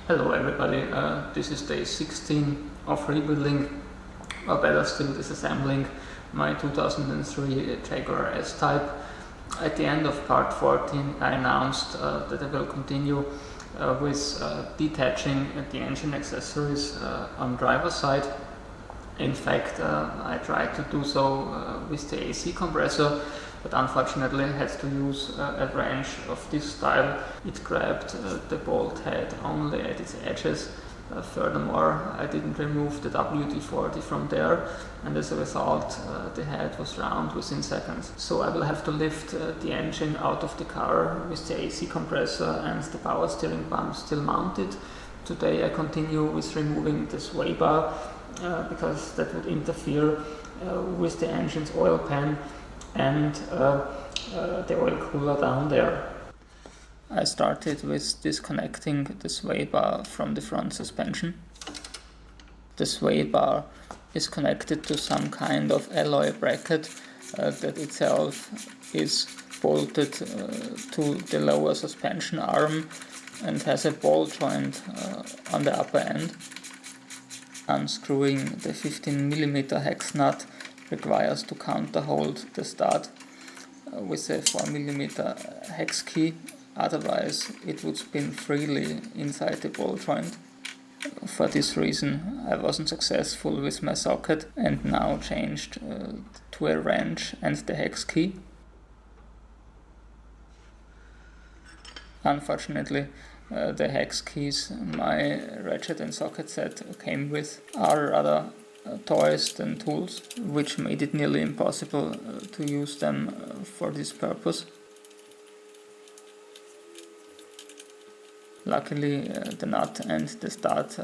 Hello everybody, this is day 16 of rebuilding, or better still disassembling my 2003 Jaguar S-Type. At the end of part 14 I announced that I will continue with detaching the engine accessories on driver's side. In fact, I tried to do so with the AC compressor, but unfortunately I had to use a wrench of this style. It grabbed the bolt head only at its edges. Furthermore, I didn't remove the WD-40 from there, and as a result the head was round within seconds. So I will have to lift the engine out of the car with the AC compressor and the power steering pump still mounted. Today I continue with removing the sway bar because that would interfere with the engine's oil pan and the oil cooler down there. I started with disconnecting the sway bar from the front suspension. The sway bar is connected to some kind of alloy bracket that itself is bolted to the lower suspension arm and has a ball joint on the upper end. Unscrewing the 15mm hex nut requires to counterhold the stud with a 4mm hex key, otherwise it would spin freely inside the ball joint. For this reason I wasn't successful with my socket and now changed to a wrench and the hex key. Unfortunately, the hex keys my ratchet and socket set came with are rather toys than tools, which made it nearly impossible to use them for this purpose. Luckily, the nut and the stud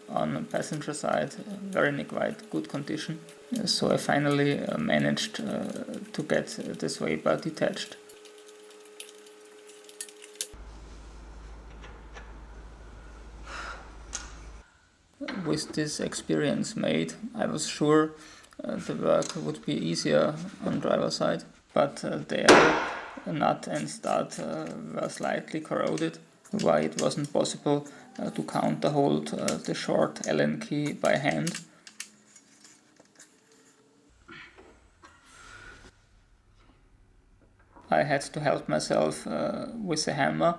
on the passenger side were in a quite good condition, so I finally managed to get the sway bar detached. With this experience made, I was sure the work would be easier on driver's side, but there nut and stud were slightly corroded, why it wasn't possible to counterhold the short Allen key by hand. I had to help myself with a hammer,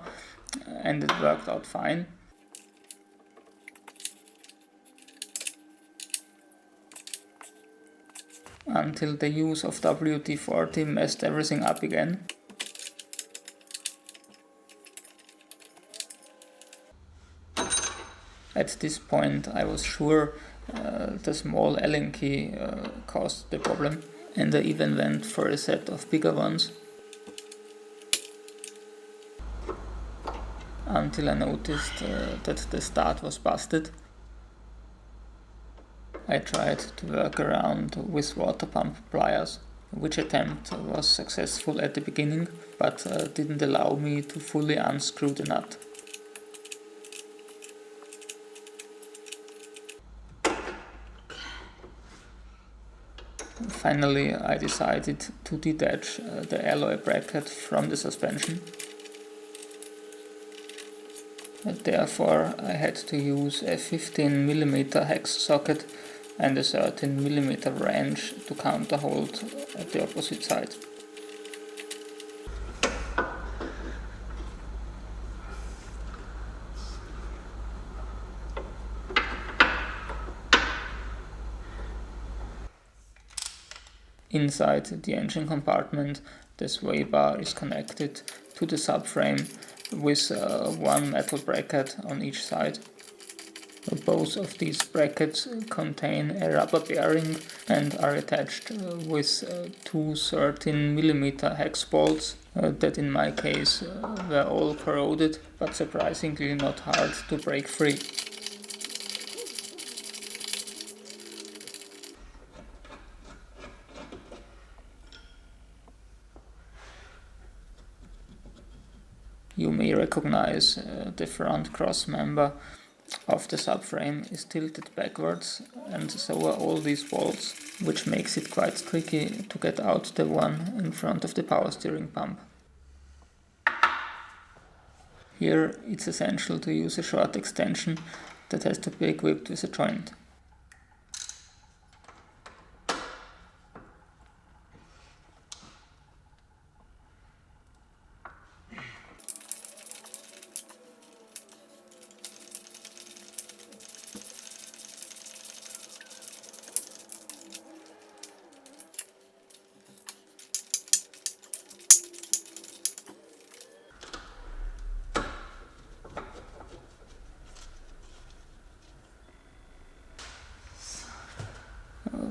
and it worked out fine. Until the use of WD-40 messed everything up again. At this point I was sure the small Allen key caused the problem, and I even went for a set of bigger ones. Until I noticed that the stud was busted. I tried to work around with water pump pliers, which attempt was successful at the beginning, but didn't allow me to fully unscrew the nut. Finally, I decided to detach the alloy bracket from the suspension. Therefore, I had to use a 15mm hex socket and a 13mm wrench to counterhold at the opposite side. Inside the engine compartment, the sway bar is connected to the subframe with one metal bracket on each side. Both of these brackets contain a rubber bearing and are attached with two 13mm hex bolts that in my case were all corroded, but surprisingly not hard to break free. You may recognize the front cross member of the subframe is tilted backwards, and so are all these bolts, which makes it quite tricky to get out the one in front of the power steering pump. Here it's essential to use a short extension that has to be equipped with a joint.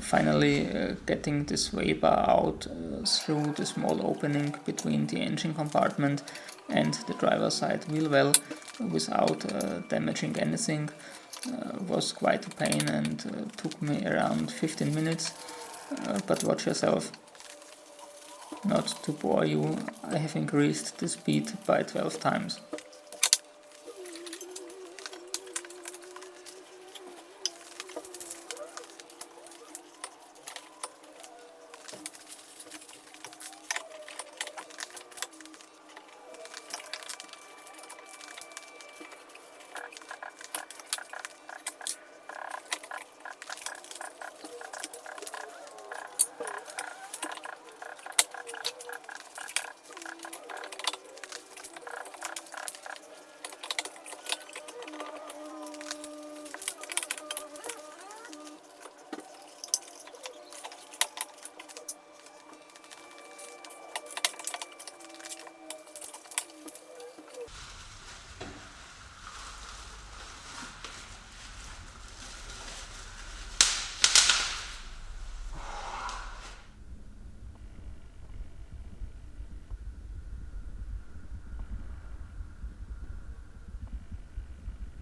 Finally, getting this sway bar out through the small opening between the engine compartment and the driver's side wheel well without damaging anything was quite a pain and took me around 15 minutes, but watch yourself. Not to bore you, I have increased the speed by 12 times.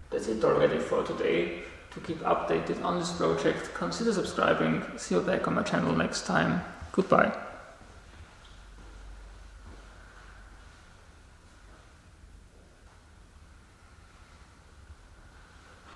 That's it already for today. To keep updated on this project, consider subscribing. See you back on my channel next time. Goodbye.